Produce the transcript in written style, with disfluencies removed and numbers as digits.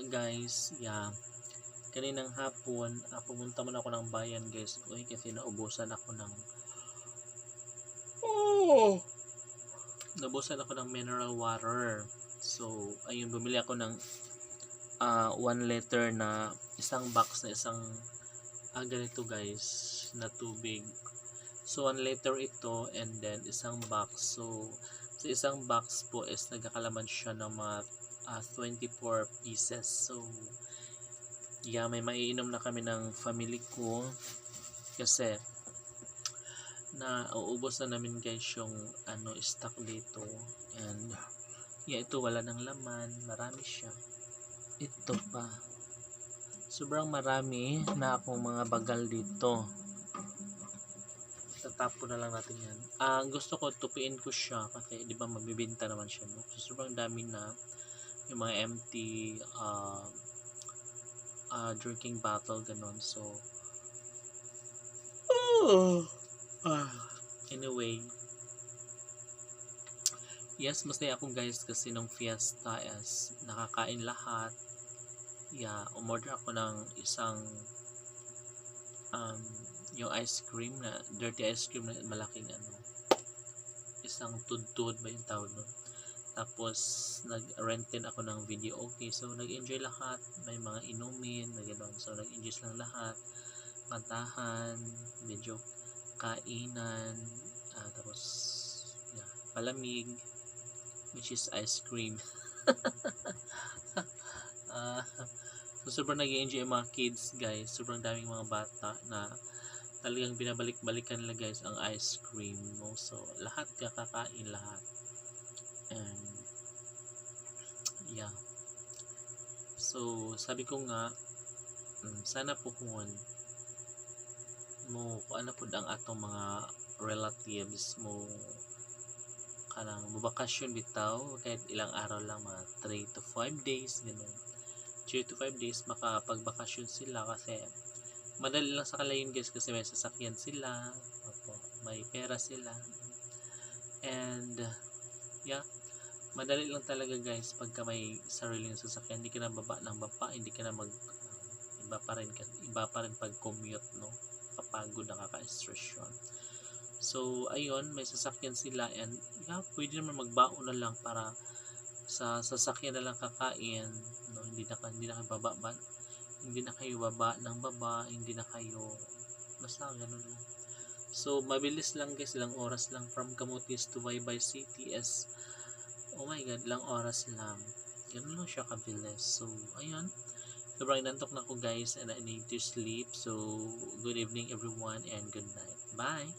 guys, yeah. Kaninang hapon, pumunta man ako ng bayan guys. Uy, kasi naubusan ako ng mineral water. So, ayun, bumili ako ng 1 liter na isang box na isang ganito guys na tubig. So, 1 liter ito and then isang box. So, sa isang box po is nagkakalaman siya ng mga 24 pieces. So, yeah, may maiinom na kami ng family ko kasi na uubos na namin guys yung stock dito. And yeah, ito wala ng laman, marami siya. Ito pa, sobrang marami na akong mga bagal dito. Tatapon na lang natin yan. Gusto ko tupiin ko siya kasi di ba mabibenta naman siya, no? So, sobrang dami na yung mga empty drinking bottle ganon. So anyway, yes, masaya ako guys kasi nung fiesta is nakakain lahat. Yeah, umorder ako ng isang yung ice cream na dirty ice cream na malaking isang tudtud ba yung tawag nun. Tapos nag-rent din ako ng video. Okay, so nag-enjoy lahat, may mga inumin na gano'n. So nag-enjoy lang lahat, kantahan, medyo kainan, tapos yeah, palamig, which is ice cream. So sobrang nag-enjoy yung mga kids guys, sobrang daming mga bata na talagang binabalik-balikan nila guys ang ice cream, no? So lahat kakakain lahat. And yeah, so sabi ko nga sana po kung mo ano po ang atong mga relatives mo kanang mubakasyon bitaw kahit ilang araw lang, mga 3 to 5 days ganun. 3 to 5 days makapagbakasyon sila kasi madali lang sa kalayon guys kasi may sasakyan sila, may pera sila, and yeah, madali lang talaga guys pagka may sariling sasakyan. Hindi ka na baba ng baba, hindi ka na iba pa rin pag commute, no? Kapagod, nakaka-stress yun. So ayun, may sasakyan sila and yeah, pwede naman magbaon na lang para sa sasakyan na lang kakain, no? Hindi na kayo baba ng baba, hindi na kayo basta ganun lang. So mabilis lang guys, ilang oras lang from Camotes to Baybay City is oh my god, ilang oras lang, ganun lang siya kabilis. So ayun, sobrang inantok na ako guys and I need to sleep. So good evening everyone and good night, bye.